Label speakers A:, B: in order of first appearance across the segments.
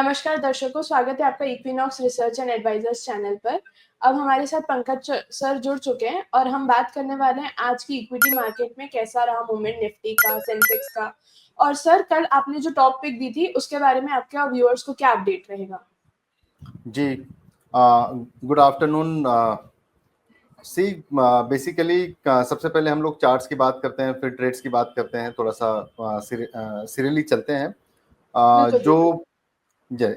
A: नमस्कार दर्शकों, स्वागत है आपका Equinox research and advisors channel पर। अब हमारे साथ पंकज सर जुड़ चुके हैं और हम बात करने वाले हैं आज की इक्विटी मार्केट में कैसा रहा मूवमेंट निफ्टी का, सेंसेक्स का। और सर, कल आपने जो टॉप पिक दी थी उसके बारे में आपके व्यूअर्स को क्या अपडेट रहेगा?
B: जी, गुड आफ्टरनून। सी बेसिकली सबसे पहले हम लोग चार्ट्स की बात करते हैं, फिर ट्रेड्स की बात करते हैं, थोड़ा सा सीरियली चलते हैं।
A: बिल्कुल
B: जो
A: बिल्कुल।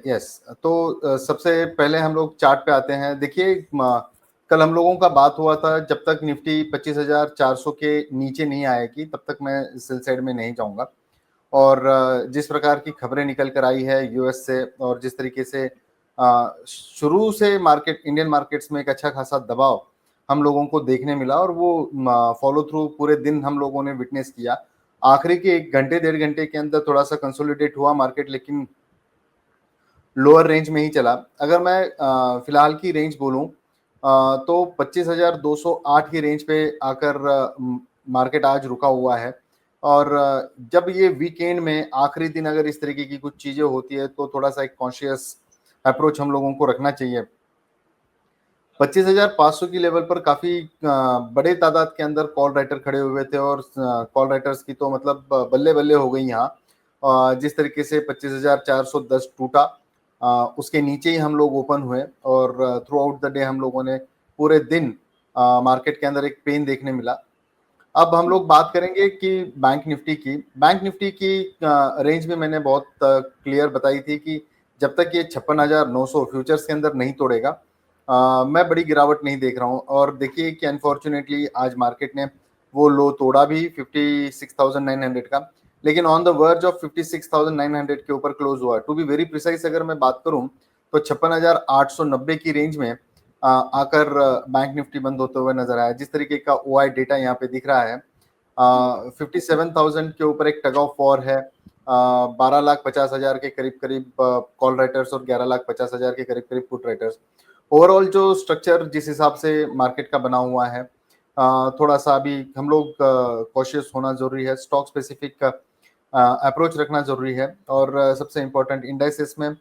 B: यस, तो सबसे पहले हम लोग चार्ट पे आते हैं। देखिए, कल हम लोगों का बात हुआ था, जब तक निफ्टी 25,400 के नीचे नहीं आएगी तब तक मैं सेल साइड में नहीं जाऊंगा। और जिस प्रकार की खबरें निकल कर आई है यूएस से, और जिस तरीके से शुरू से मार्केट, इंडियन मार्केट्स में एक अच्छा खासा दबाव हम लोगों को देखने मिला, और वो फॉलो थ्रू पूरे दिन हम लोगों ने विटनेस किया। आखिरी के 1 घंटे 1.5 घंटे के अंदर थोड़ा सा कंसोलिडेट हुआ मार्केट, लेकिन लोअर रेंज में ही चला। अगर मैं फिलहाल की रेंज बोलूं तो 25,208 की रेंज पे आकर मार्केट आज रुका हुआ है। और जब ये वीकेंड में आखिरी दिन अगर इस तरीके की कुछ चीजें होती है तो थोड़ा सा एक कॉन्शियस अप्रोच हम लोगों को रखना चाहिए। 25,500 की लेवल पर काफी बड़े तादाद के अंदर कॉल राइटर खड़े हुए थे, और कॉल राइटर्स की तो मतलब बल्ले बल्ले हो गई यहाँ। जिस तरीके से 25,410 टूटा, उसके नीचे ही हम लोग ओपन हुए, और थ्रू आउट द डे हम लोगों ने पूरे दिन मार्केट के अंदर एक पेन देखने मिला। अब हम लोग बात करेंगे कि बैंक निफ्टी की रेंज में मैंने बहुत क्लियर बताई थी कि जब तक ये 56,900 फ्यूचर्स के अंदर नहीं तोड़ेगा, मैं बड़ी गिरावट नहीं देख रहा हूँ। और देखिए कि अनफॉर्चुनेटली आज मार्केट ने वो लो तोड़ा भी 56,900 का, लेकिन ऑन द वर्ज ऑफ 56,900 के ऊपर क्लोज हुआ। टू बी वेरी प्रिसाइज अगर मैं बात करूं तो 56,890 की रेंज में आकर बैंक निफ्टी बंद होते हुए नजर आया। जिस तरीके का ओआई डेटा यहाँ पे दिख रहा है, 57,000 के ऊपर एक टग ऑफ वॉर है। 12,50,000 के करीब करीब कॉल राइटर्स और 11,50,000 के करीब करीब पुट राइटर्स। ओवरऑल जो स्ट्रक्चर जिस हिसाब से मार्केट का बना हुआ है, थोड़ा सा अभी हम लोग कॉशियस होना जरूरी है। स्टॉक स्पेसिफिक अप्रोच रखना जरूरी है, और सबसे इम्पोर्टेंट इंडाइसेस में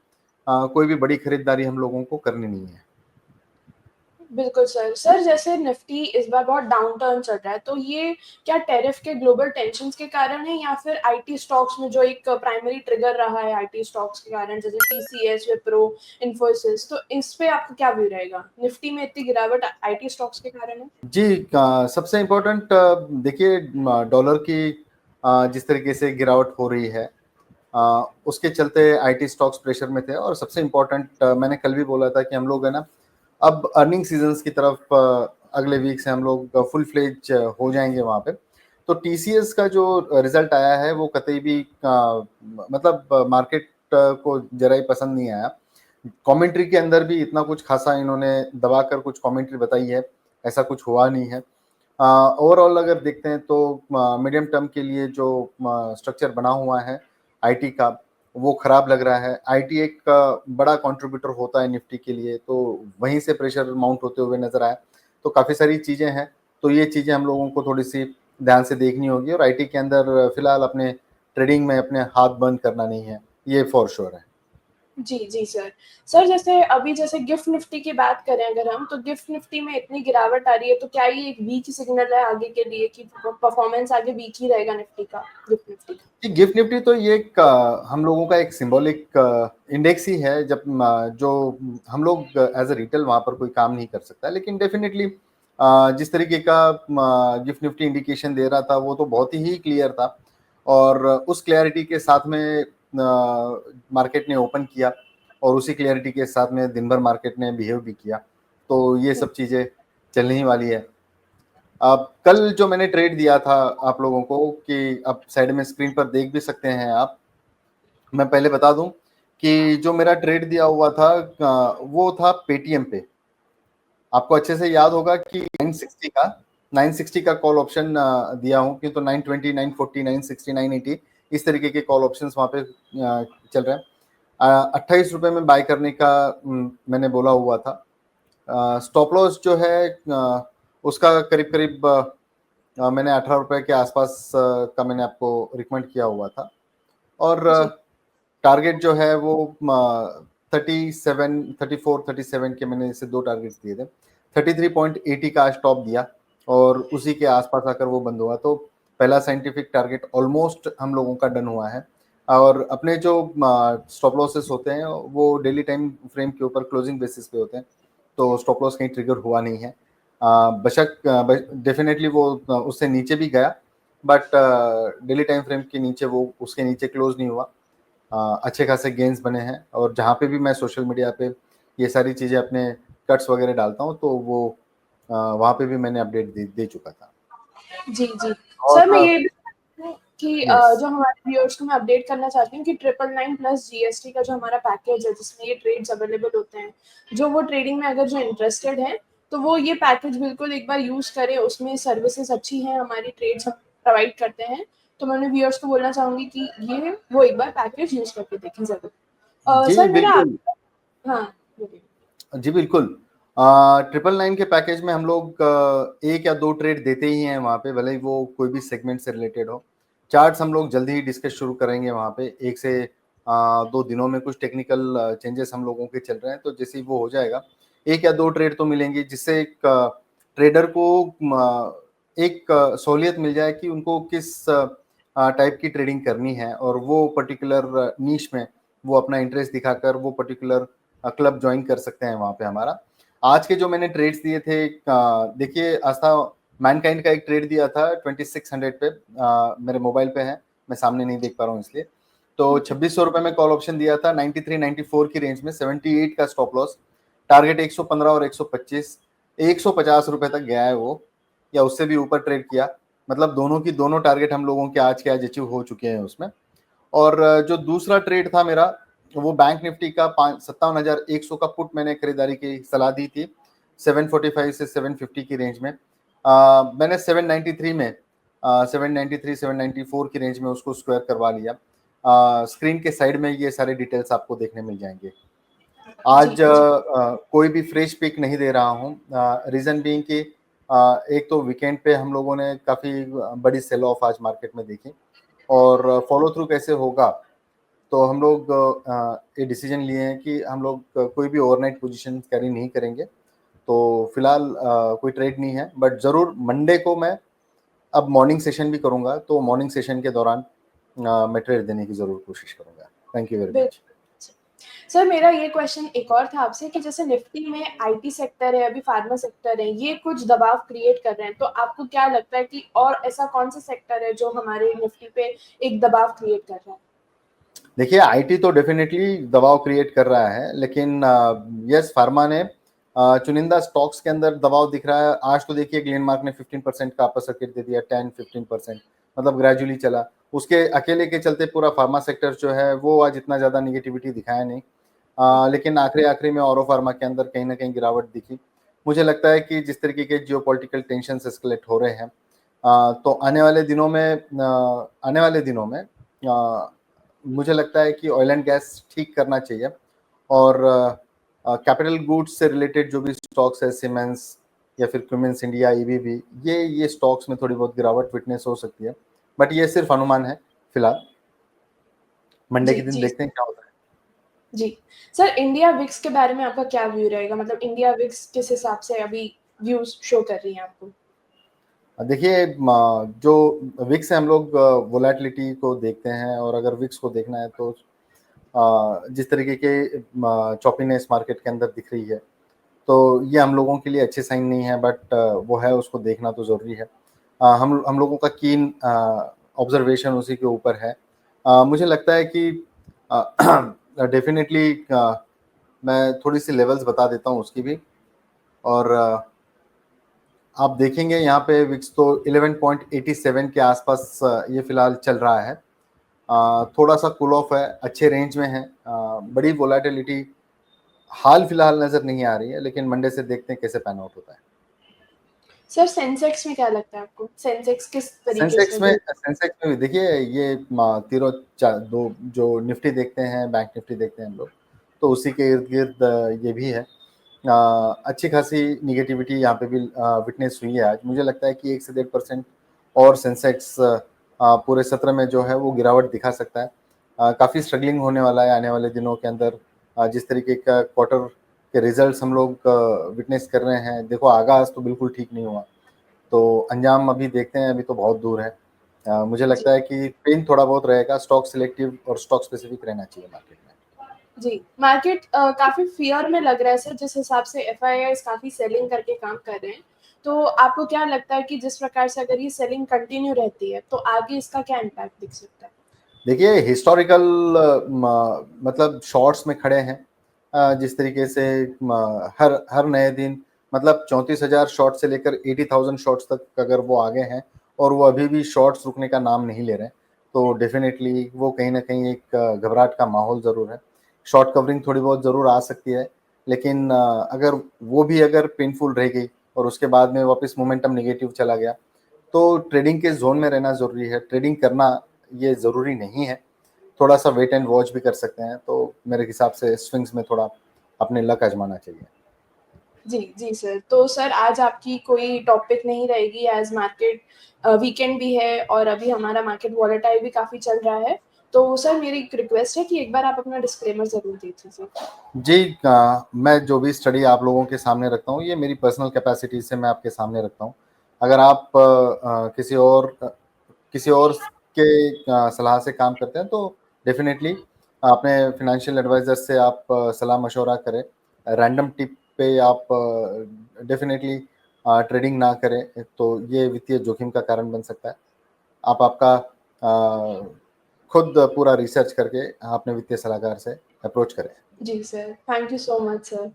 B: कोई भी बड़ी खरीदारी हम लोगों को करनी नहीं है।
A: बिल्कुल सर। सर, जैसे निफ्टी इस बार बहुत डाउन टर्न चल रहा है, तो ये क्या टैरिफ के ग्लोबल टेंशन्स के कारण है या फिर आईटी स्टॉक्स में जो एक प्राइमरी ट्रिगर रहा है आईटी स्टॉक्स के कारण, जैसे टीसीएस, विप्रो, इन्फोसिस, तो इस पे आपका क्या व्यू रहेगा? निफ्टी में इतनी गिरावट आईटी स्टॉक्स के कारण है?
B: जी, सबसे इम्पोर्टेंट देखिए, डॉलर की जिस तरीके से गिरावट हो रही है, उसके चलते आईटी स्टॉक्स प्रेशर में थे। और सबसे इम्पोर्टेंट मैंने कल भी बोला था कि हम लोग है ना, अब अर्निंग सीजन्स की तरफ अगले वीक से हम लोग फुल फ्लेज हो जाएंगे वहाँ पे। तो टीसीएस का जो रिजल्ट आया है वो कतई भी मतलब मार्केट को जरा ही पसंद नहीं आया। कमेंट्री के अंदर भी इतना कुछ खासा इन्होंने दबाकर कुछ कमेंट्री बताई है, ऐसा कुछ हुआ नहीं है। ओवरऑल अगर देखते हैं तो मीडियम टर्म के लिए जो स्ट्रक्चर बना हुआ है आईटी का, वो खराब लग रहा है। आईटी एक बड़ा कंट्रीब्यूटर होता है निफ्टी के लिए, तो वहीं से प्रेशर माउंट होते हुए नजर आया। तो काफ़ी सारी चीज़ें हैं, तो ये चीज़ें हम लोगों को थोड़ी सी ध्यान से देखनी होगी, और आईटी के अंदर फिलहाल अपने ट्रेडिंग में अपने हाथ बंद करना नहीं है, ये फॉर श्योर है।
A: जी, जी सर। सर, जैसे अभी जैसे गिफ्ट निफ्टी की बात करें अगर हम, तो गिफ्ट निफ्टी में इतनी गिरावट आ रही है, तो क्या ये एक वीक सिग्नल है आगे के लिए कि परफॉर्मेंस आगे वीक ही रहेगा निफ्टी का, गिफ्ट निफ्टी का?
B: जी, गिफ्ट निफ्टी तो ये एक हम लोगों का एक सिंबॉलिक इंडेक्स ही है। जब जो हम लोग एज अ रिटेल वहां पर कोई काम नहीं कर सकता, लेकिन डेफिनेटली जिस तरीके का गिफ्ट निफ्टी इंडिकेशन दे रहा था वो तो बहुत ही क्लियर था, और उस क्लैरिटी के साथ में मार्केट ने ओपन किया, और उसी क्लैरिटी के साथ में दिन भर मार्केट ने बिहेव भी किया। तो ये सब चीजें चलने ही वाली है। अब कल जो मैंने ट्रेड दिया था आप लोगों को, कि अब साइड में स्क्रीन पर देख भी सकते हैं आप, मैं पहले बता दूं कि जो मेरा ट्रेड दिया हुआ था वो था पेटीएम पे। आपको अच्छे से याद होगा कि 960 का कॉल ऑप्शन दिया हूं, कि तो 920, 940, 960, 980 इस तरीके के कॉल ऑप्शंस वहां पे चल रहे हैं। 28 रुपए में बाय करने का मैंने बोला हुआ था। स्टॉप लॉस जो है उसका करीब करीब मैंने 18 रुपए के आसपास का मैंने आपको रिकमेंड किया हुआ था। और
A: जी।
B: टारगेट जो है वो 34 37 के मैंने इसे 2 टारगेट दिए थे। 33.80 का स्टॉप दिया और उसी के आसपास आकर वो बंद हुआ, तो पहला साइंटिफिक टारगेट ऑलमोस्ट हम लोगों का डन हुआ है। और अपने जो स्टॉप लॉसेस होते हैं वो डेली टाइम फ्रेम के ऊपर क्लोजिंग बेसिस पे होते हैं, तो स्टॉप लॉस कहीं ट्रिगर हुआ नहीं है। बेशक डेफिनेटली वो उससे नीचे भी गया, बट डेली टाइम फ्रेम के नीचे वो उसके नीचे क्लोज नहीं हुआ। अच्छे खासे गेंस बने हैं, और जहाँ पे भी मैं सोशल मीडिया पे ये सारी चीज़ें अपने कट्स वगैरह डालता हूँ, तो वो वहाँ पे भी मैंने अपडेट दे चुका था।
A: जी, जी। सर मैं
B: और
A: ये भी जानती हूँ कि
B: यस,
A: जो हमारे व्यूअर्स को मैं अपडेट करना चाहती हूँ कि 999 प्लस जीएसटी का जो हमारा पैकेज है जिसमें ये ट्रेड्स अवेलेबल होते हैं, जो वो ट्रेडिंग में अगर जो इंटरेस्टेड हैं, तो वो ये पैकेज बिल्कुल एक बार यूज़ करें, उसमें सर्विसेज़ अच्छी हैं, हमारी ट्रेड्स हम प्रोवाइड करते हैं। तो मैं अपने व्यूअर्स को बोलना चाहूँगी कि ये वो एक बार पैकेज यूज़ करके देखें ज़रूर।
B: जी
A: सर मेरा
B: बिल्कुल,
A: हाँ, बोलिए।
B: जी बिल्कुल। 999 के पैकेज में हम लोग 1 या 2 ट्रेड देते ही हैं वहाँ पे, भले ही वो कोई भी सेगमेंट से रिलेटेड हो। चार्ट्स हम लोग जल्दी ही डिस्कस शुरू करेंगे वहाँ पे, 1 से 2 दिनों में कुछ टेक्निकल चेंजेस हम लोगों के चल रहे हैं, तो जैसे ही वो हो जाएगा, 1 या 2 ट्रेड तो मिलेंगी, जिससे एक ट्रेडर को एक सहूलियत मिल जाए कि उनको किस टाइप की ट्रेडिंग करनी है, और वो पर्टिकुलर नीश में वो अपना इंटरेस्ट दिखाकर वो पर्टिकुलर क्लब ज्वाइन कर सकते हैं वहाँ पे हमारा। आज के जो मैंने ट्रेड्स दिए थे, देखिए आस्था मैनकाइंड का एक ट्रेड दिया था 2600 पे, मेरे मोबाइल पे है, मैं सामने नहीं देख पा रहा हूँ इसलिए। तो 2600 रुपए में कॉल ऑप्शन दिया था 93 94 की रेंज में, 78 का स्टॉप लॉस, टारगेट 115 और 125, 150 रुपए तक गया है वो, या उससे भी ऊपर ट्रेड किया। मतलब दोनों की दोनों टारगेट हम लोगों के आज अचीव हो चुके हैं उसमें। और जो दूसरा ट्रेड था मेरा, वो बैंक निफ्टी का 57,100 का पुट मैंने खरीदारी की सलाह दी थी 745 से 750 की रेंज में। मैंने 793 में 793 794 की रेंज में उसको स्क्वायर करवा लिया। स्क्रीन के साइड में ये सारे डिटेल्स आपको देखने मिल जाएंगे।
A: जी,
B: आज
A: जी।
B: कोई भी फ्रेश पिक नहीं दे रहा हूँ, रीजन बीइंग कि एक तो वीकेंड पे हम लोगों ने काफी बड़ी सेल ऑफ आज मार्केट में देखी, और फॉलो थ्रू कैसे होगा, तो हम लोग ये डिसीजन लिए हैं कि हम लोग कोई भी ओवरनाइट पोजीशन कैरी नहीं करेंगे। तो फिलहाल कोई ट्रेड नहीं है, बट ज़रूर मंडे को मैं अब मॉर्निंग सेशन भी करूंगा, तो मॉर्निंग सेशन के दौरान मैं ट्रेड देने की ज़रूर कोशिश करूंगा। Thank you very much.
A: बिल्कुल। सर मेरा ये क्वेश्चन एक और था आपसे कि जैसे निफ्टी में आईटी सेक्टर है, अभी फार्मा सेक्टर है, ये कुछ दबाव क्रिएट कर रहे हैं, तो आपको क्या लगता है कि और ऐसा कौन सा सेक्टर है जो हमारे निफ्टी पे एक दबाव क्रिएट कर रहा है?
B: देखिए आईटी तो डेफिनेटली दबाव क्रिएट कर रहा है, लेकिन यस फार्मा ने चुनिंदा स्टॉक्स के अंदर दबाव दिख रहा है। आज तो देखिए ग्लेनमार्क ने 15% का अपर सर्किट दे दिया, 10-15%, मतलब ग्रेजुअली चला। उसके अकेले के चलते पूरा फार्मा सेक्टर जो है वो आज इतना ज़्यादा निगेटिविटी दिखाया नहीं, लेकिन आखिरी आखिरी में औरो फार्मा के अंदर कहीं ना कहीं गिरावट दिखी। मुझे लगता है कि जिस तरीके के जियोपॉलिटिकल टेंशन एस्केलेट हो रहे हैं, तो आने वाले दिनों में मुझे लगता है कि ऑयल एंड गैस ठीक करना चाहिए, और कैपिटल गुड्स से रिलेटेड जो भी स्टॉक्स है, सीमेंस या फिर क्यूमेंस इंडिया, ईबीबी, ये स्टॉक्स में थोड़ी बहुत गिरावट विटनेस हो सकती है, बट ये सिर्फ अनुमान है फिलहाल। मंडे
A: जी,
B: के दिन
A: जी,
B: देखते हैं क्या होता है।
A: जी। सर इंडिया विक्स के बारे में आपका क्या व्यू रहेगा? मतलब इंडिया विक्स किस हिसाब से अभी व्यूज़ शो कर रही है आपको?
B: देखिए जो विक्स है, हम लोग वोलेटिलिटी को देखते हैं, और अगर विक्स को देखना है तो जिस तरीके के चॉपीनेस मार्केट के अंदर दिख रही है, तो ये हम लोगों के लिए अच्छे साइन नहीं है, बट वो है, उसको देखना तो ज़रूरी है। हम लोगों का कीन ऑब्जर्वेशन उसी के ऊपर है। मुझे लगता है कि डेफिनेटली मैं थोड़ी सी लेवल्स बता देता हूँ उसकी भी, और आप देखेंगे यहाँ पे विक्स तो 11.87 के आसपास ये फिलहाल चल रहा है। थोड़ा सा कूल ऑफ है, अच्छे रेंज में है। बड़ी वोलेटिलिटी हाल फिलहाल नज़र नहीं आ रही है, लेकिन मंडे से देखते हैं कैसे पैन आउट होता है।
A: सर सेंसेक्स में क्या लगता है आपको? सेंसेक्स किस तरीके से ग्रो
B: सेंसेक्स में भी देखिए ये तीनों दो जो निफ्टी देखते हैं, बैंक निफ्टी देखते हैं हम लोग, तो उसी के इर्द गिर्द ये भी है। अच्छी खासी निगेटिविटी यहाँ पे भी विटनेस हुई है आज। मुझे लगता है कि 1 से 1.5% और सेंसेक्स पूरे सत्र में जो है वो गिरावट दिखा सकता है। काफ़ी स्ट्रगलिंग होने वाला है आने वाले दिनों के अंदर। जिस तरीके का क्वार्टर के रिजल्ट्स हम लोग विटनेस कर रहे हैं, देखो आगाज़ तो बिल्कुल ठीक नहीं हुआ, तो अंजाम अभी देखते हैं, अभी तो बहुत दूर है। मुझे
A: जी,
B: लगता है कि पेन थोड़ा बहुत रहेगा, स्टॉक सिलेक्टिव और स्टॉक स्पेसिफिक रहना चाहिए मार्केट में।
A: जी। मार्केट काफ़ी फ़ियर में लग रहा है सर, जिस हिसाब से एफआईआईज़ काफ़ी सेलिंग करके काम कर रहे हैं। तो आपको क्या लगता है कि जिस प्रकार से अगर ये सेलिंग कंटिन्यू रहती है, तो आगे इसका क्या इम्पैक्ट दिख सकता है?
B: देखिए हिस्टोरिकल मतलब शॉर्ट्स में खड़े हैं। जिस तरीके से हर हर नए दिन मतलब 34,000 शॉर्ट से लेकर 80,000 शॉर्ट्स तक अगर वो आगे हैं और वो अभी भी शॉर्ट्स रुकने का नाम नहीं ले रहे हैं, तो डेफिनेटली वो कहीं न कहीं एक घबराहट का माहौल ज़रूर है। शॉर्ट कवरिंग थोड़ी बहुत ज़रूर आ सकती है, लेकिन अगर वो भी अगर पेनफुल रह गई और उसके बाद में वापस मोमेंटम नेगेटिव चला गया, तो ट्रेडिंग के ज़ोन में रहना ज़रूरी है। ट्रेडिंग करना ये ज़रूरी नहीं है। थोड़ा-सा वेट एंड वॉच भी कर सकते हैं, तो मेरे हिसाब से स्विंग्स में थोड़ा अपने लक आज़माना चाहिए।
A: जी, जी सर। तो सर आज आपकी कोई टॉपिक नहीं रहेगी एज़ मार्केट वीकेंड भी है और अभी हमारा मार्केट वॉलेटाइल भी काफ़ी चल रहा है। तो सर मेरी एक रिक्वेस्ट है कि एक बार आप अपना डिस्क्लेमर ज़रूर दे दीजिए।
B: जी मैं जो भी स्टडी आप लोगों के सामने रखता हूँ, ये मेरी पर्सनल कैपेसिटी से मैं आपके सामने रखता हूँ। अगर आप किसी और के सलाह से काम करते हैं, तो डेफ़िनेटली अपने फ़ाइनेंशियल एडवाइज़र से आप सलाह-मशवरा करें। रैंडम टिप पे आप डेफ़िनेटली ट्रेडिंग ना करें, तो ये वित्तीय जोखिम का कारण बन सकता है। आप आपका खुद पूरा रिसर्च करके अपने वित्तीय सलाहकार से अप्रोच करें।
A: जी sir, thank you so much sir.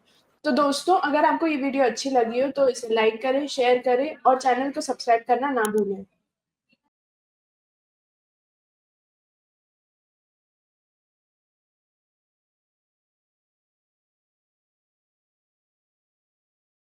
A: तो दोस्तों अगर आपको ये वीडियो अच्छी लगी हो तो इसे लाइक करें, शेयर करें और चैनल को सब्सक्राइब करना ना भूलें।